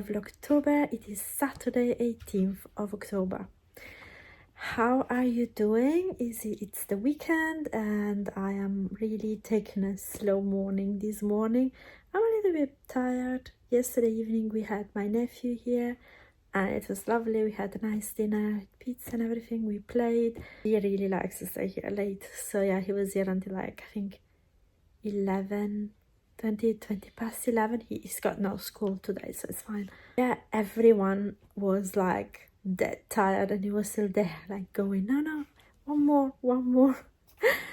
Vlogtober. It is Saturday 18th of October. How are you doing? It's the weekend and I am really taking a slow morning this morning. I'm a little bit tired. Yesterday evening we had my nephew here and it was lovely. We had a nice dinner, pizza and everything. We played. He really likes to stay here late, so yeah, he was here until like I think 20 past 11. He's got no school today, so it's fine. Yeah, everyone was like dead tired and he was still there like going no, one more.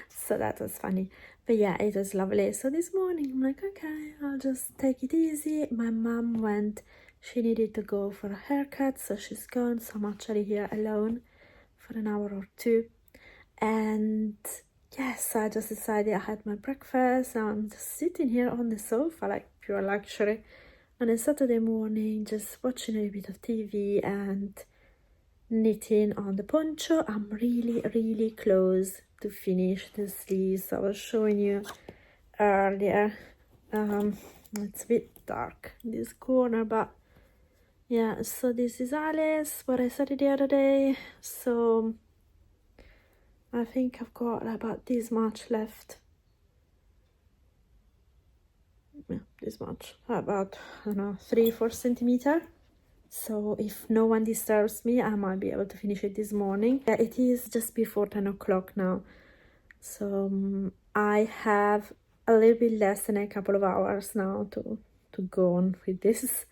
So that was funny, but yeah, it was lovely. So this morning I'm like, okay, I'll just take it easy. My mom went, she needed to go for a haircut, so she's gone, so I'm actually here alone for an hour or two. And yes, I just decided I had my breakfast. Now I'm just sitting here on the sofa, like pure luxury, on a Saturday morning, just watching a bit of TV and knitting on the poncho. I'm really close to finish the sleeves I was showing you earlier. It's a bit dark in this corner, but yeah, so this is Alice, what I started the other day. So I think I've got about this much left. Yeah, this much. About, I don't know, 3-4 centimeters. So if no one disturbs me, I might be able to finish it this morning. Yeah, it is just before 10 o'clock now. So I have a little bit less than a couple of hours now to go on with this.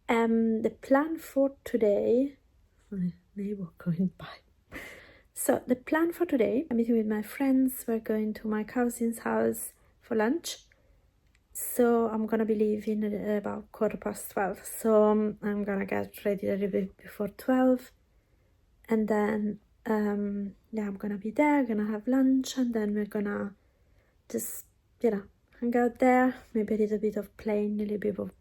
The plan for today... My neighbor going by. So the plan for today, I'm meeting with my friends. We're going to my cousin's house for lunch. So I'm gonna be leaving at about 12:15. So I'm gonna get ready a little bit before 12. And then, yeah, I'm gonna be there, gonna have lunch, and then we're gonna just, you know, hang out there. Maybe a little bit of playing, a little bit of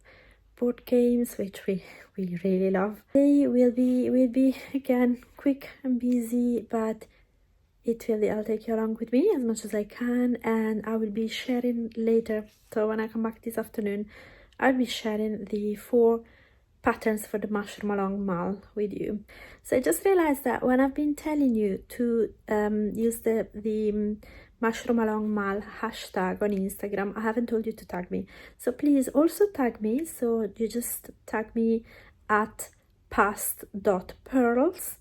board games, which we really love. Today will be again quick and busy, but I'll take you along with me as much as I can, and I will be sharing later. So when I come back this afternoon, I'll be sharing the 4 patterns for the mushroom along mall with you. So I just realized that when I've been telling you to use the mushroom along mall hashtag on Instagram, I haven't told you to tag me. So please also tag me. So you just tag me at past.pearls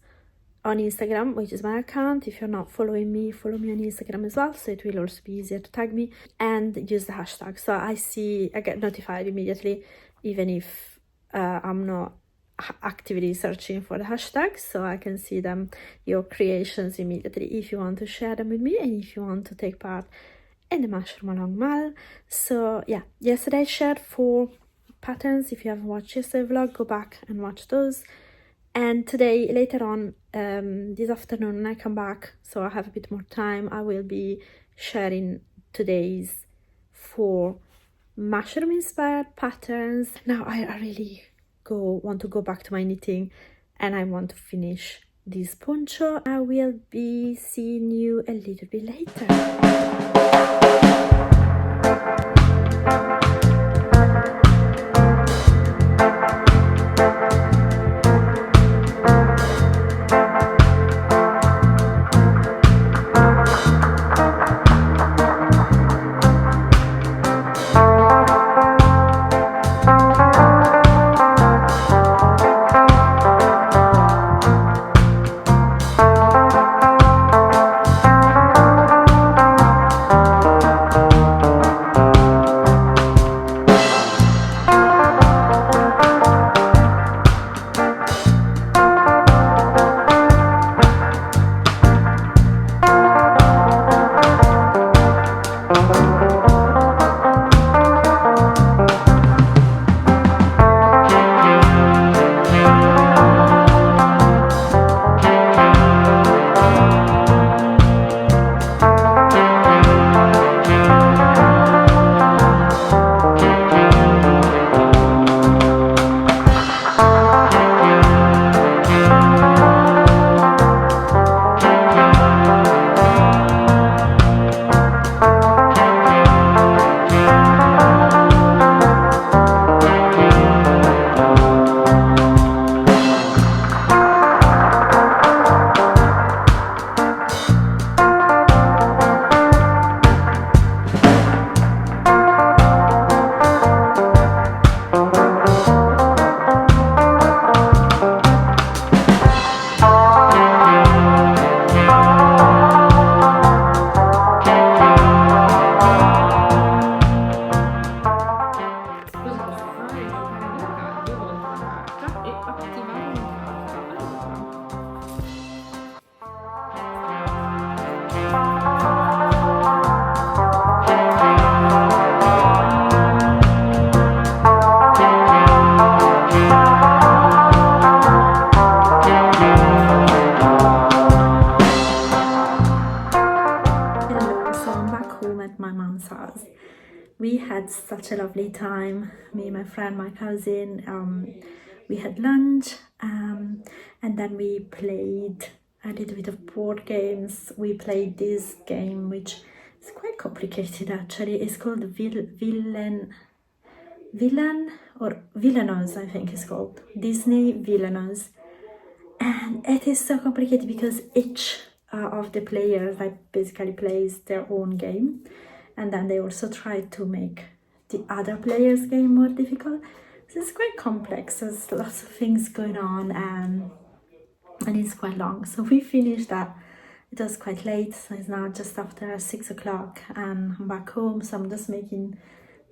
on Instagram, which is my account. If you're not following me, follow me on Instagram as well, so it will also be easier to tag me, and use the hashtag. So I get notified immediately, even if I'm not actively searching for the hashtags, so I can see your creations immediately if you want to share them with me and if you want to take part in the mushroom along mall. So yeah, yesterday I shared 4 patterns. If you haven't watched yesterday's vlog, go back and watch those. And today, later on, this afternoon, when I come back, so I have a bit more time, I will be sharing today's 4 mushroom inspired patterns. Now I really want to go back to my knitting and I want to finish this poncho. I will be seeing you a little bit later. house. We had such a lovely time, me, my friend, my cousin. We had lunch, and then we played a little bit of board games. We played this game, which is quite complicated actually. It's called Villain or Villainous, I think it's called. Disney Villainous. And it is so complicated because each of the players basically plays their own game, and then they also try to make the other player's game more difficult. So it's quite complex. There's lots of things going on, and it's quite long. So we finished that. It was quite late, so it's now just after 6 o'clock, and I'm back home. So I'm just making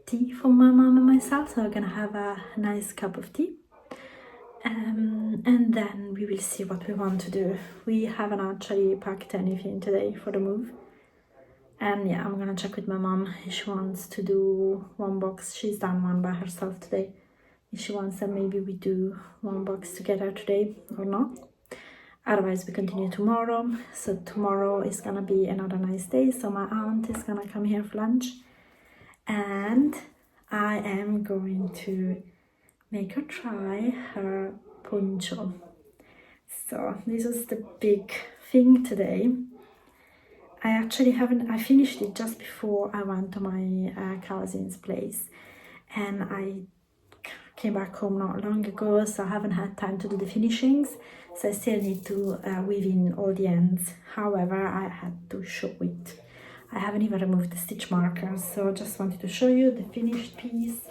tea for my mom and myself. So we're gonna have a nice cup of tea. And then we will see what we want to do. We haven't actually packed anything today for the move. And yeah, I'm gonna check with my mom if she wants to do one box. She's done one by herself today. If she wants that maybe we do one box together today or not. Otherwise we continue tomorrow. So tomorrow is gonna be another nice day. So my aunt is gonna come here for lunch. And I am going to make her try her poncho. So this was the big thing today. I finished it just before I went to my cousin's place, and I came back home not long ago, so I haven't had time to do the finishings, so I still need to weave in all the ends. However, I had to show it. I haven't even removed the stitch markers, so I just wanted to show you the finished piece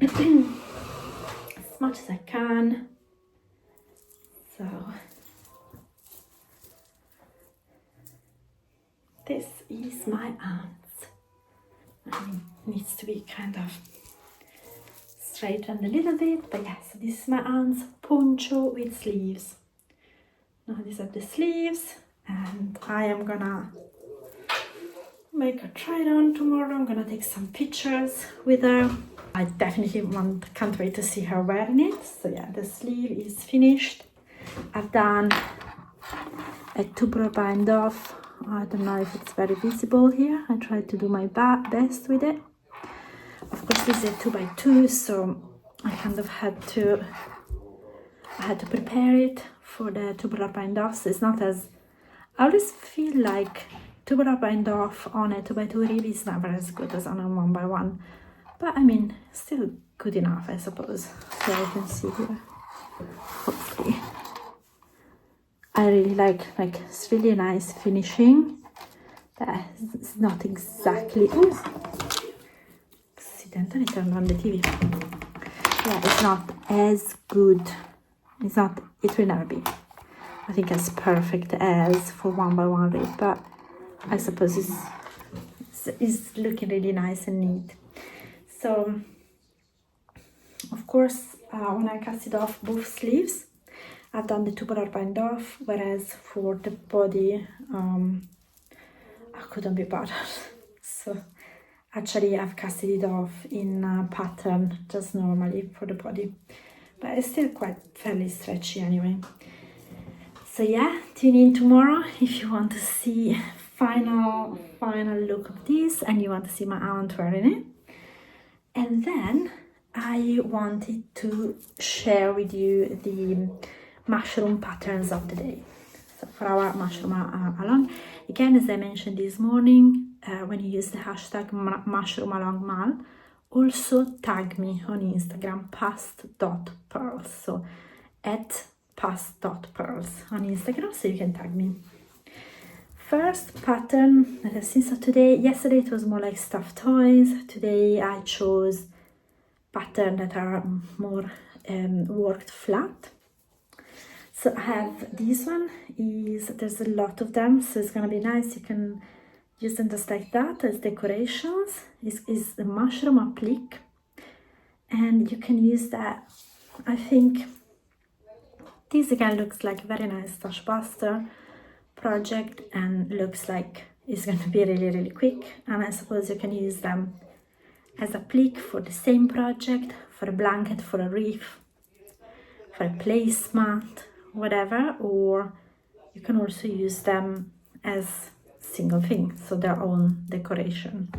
as much as I can. So this is my aunt's. It needs to be kind of straightened a little bit, but yeah, so this is my aunt's poncho with sleeves. Now these are the sleeves, and I am gonna make her try it on tomorrow. I'm gonna take some pictures with her. I definitely can't wait to see her wearing it. So yeah, the sleeve is finished. I've done a tubular bind off. I don't know if it's very visible here. I tried to do my best with it. Of course, this is a 2x2, so I kind of had to prepare it for the tubular bind off. So it's not as, I always feel like tubular bind off on a 2x2 rib is never as good as on a 1x1. But I mean, still good enough, I suppose. So you can see here, hopefully. I really like it's really nice finishing. That is not exactly, ooh, accidentally turned on the TV. Yeah, it's not as good. It will never be, I think, as perfect as for 1x1 rib, but I suppose it's looking really nice and neat. So, of course, when I casted off both sleeves, I've done the tubular bind off, whereas for the body, I couldn't be bothered. So, actually, I've casted it off in a pattern, just normally for the body. But it's still quite fairly stretchy anyway. So yeah, tune in tomorrow if you want to see final look of this and you want to see my aunt wearing it. And then I wanted to share with you the mushroom patterns of the day. So for our mushroom along, again, as I mentioned this morning, when you use the hashtag #mushroomalongmal, also tag me on Instagram, past.pearls. So at past.pearls on Instagram, so you can tag me. First pattern that I've seen. So yesterday it was more like stuffed toys. Today I chose patterns that are more worked flat. So I have this one, there's a lot of them, so it's gonna be nice. You can use them just like that as decorations. Is the mushroom applique, and you can use that. I think this again looks like a very nice stash buster project and looks like it's going to be really quick, and I suppose you can use them as applique for the same project, for a blanket, for a wreath, for a placemat, whatever, or you can also use them as single thing, so their own decoration.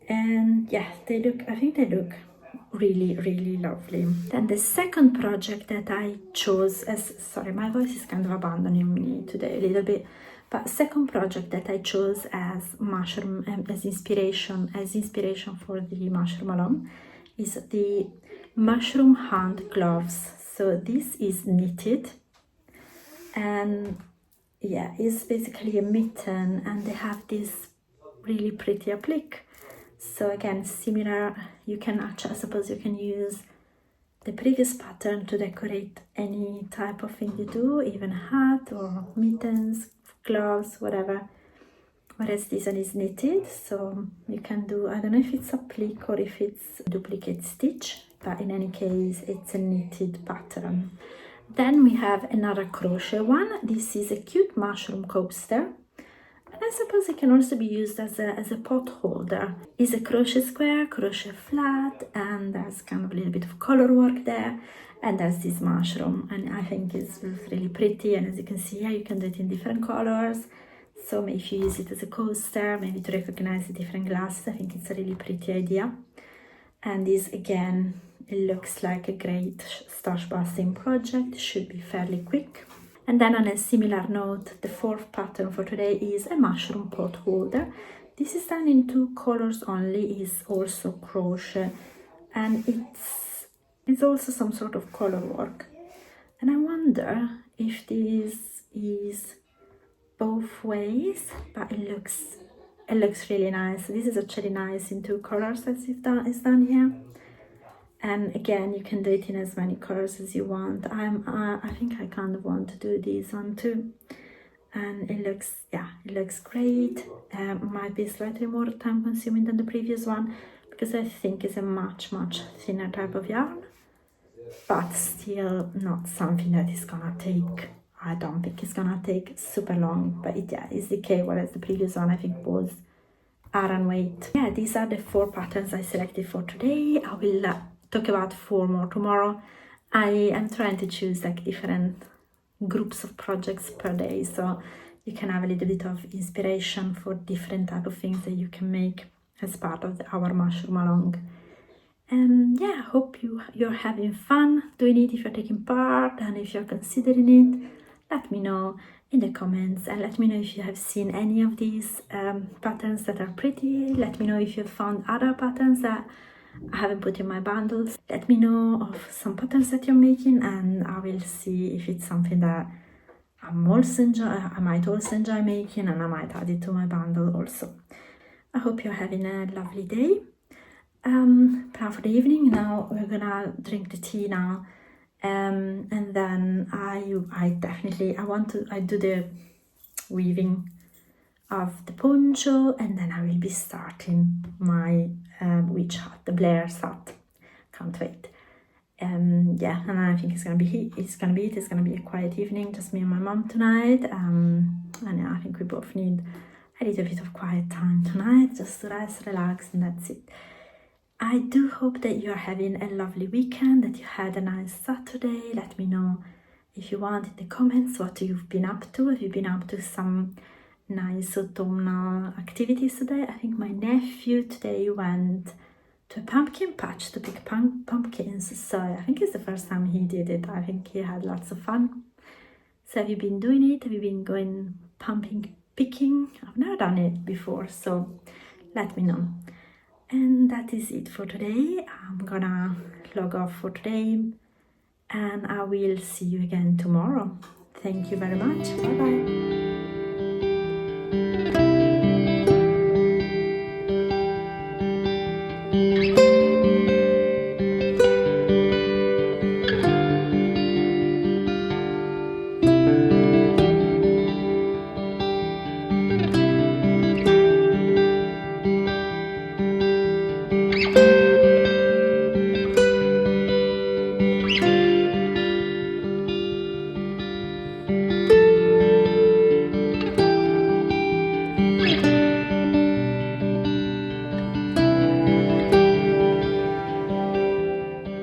And yeah, I think they look really, really lovely. Then the second project that I chose as, sorry, my voice is kind of abandoning me today a little bit, but second project that I chose as mushroom, as inspiration for the mushroom alone is the mushroom hand gloves. So this is knitted, and yeah, it's basically a mitten, and they have this really pretty applique. So again, similar, you can actually, I suppose you can use the previous pattern to decorate any type of thing you do, even a hat or mittens, gloves, whatever. Whereas this one is knitted, so you can do, I don't know if it's applique or if it's duplicate stitch, but in any case, it's a knitted pattern. Then we have another crochet one. This is a cute mushroom coaster. And I suppose it can also be used as a pot holder. It's a crochet square, crochet flat, and there's kind of a little bit of color work there. And there's this mushroom, and I think it's really pretty. And as you can see here, you can do it in different colors. So maybe if you use it as a coaster, maybe to recognize the different glasses, I think it's a really pretty idea. And this, again, it looks like a great stash busting project. Should be fairly quick. And then on a similar note, the fourth pattern for today is a mushroom pot holder. This is done in 2 colors only, is also crochet, and it's also some sort of color work. And I wonder if this is both ways, but it looks really nice. This is actually nice in 2 colors as it's done here. And again, you can do it in as many colors as you want. I think I kind of want to do this one too. And it looks great. Might be slightly more time consuming than the previous one, because I think it's a much thinner type of yarn, but still not something that is gonna take, I don't think it's gonna take super long, but it's okay, whereas the previous one I think was iron weight. Yeah, these are the 4 patterns I selected for today. I will talk about 4 more tomorrow. I am trying to choose like different groups of projects per day, so you can have a little bit of inspiration for different type of things that you can make as part of our mushroom along. And yeah, I hope you're having fun doing it if you're taking part, and if you're considering it, let me know in the comments, and let me know if you have seen any of these patterns that are pretty. Let me know if you've found other patterns that I haven't put in my bundles. Let me know of some patterns that you're making, and I will see if it's something that I might also enjoy making, and I might add it to my bundle also. I hope you're having a lovely day. Plan for the evening. Now we're gonna drink the tea now, and then I do the weaving of the poncho, and then I will be starting my witch hat, the Blair's hat. Can't wait. Yeah, and I think it's gonna be a quiet evening, just me and my mom tonight. And yeah, I think we both need a little bit of quiet time tonight, just to rest, relax, and that's it. I do hope that you're having a lovely weekend, that you had a nice Saturday. Let me know if you want in the comments what you've been up to. Have you been up to some nice autumnal activities today? I think my nephew today went to a pumpkin patch to pick pumpkins, so I think it's the first time he did it. I think he had lots of fun. So have you been doing it? Have you been going pumpkin picking? I've never done it before, so let me know. And that is it for today. I'm gonna log off for today, and I will see you again tomorrow. Thank you very much. Bye bye.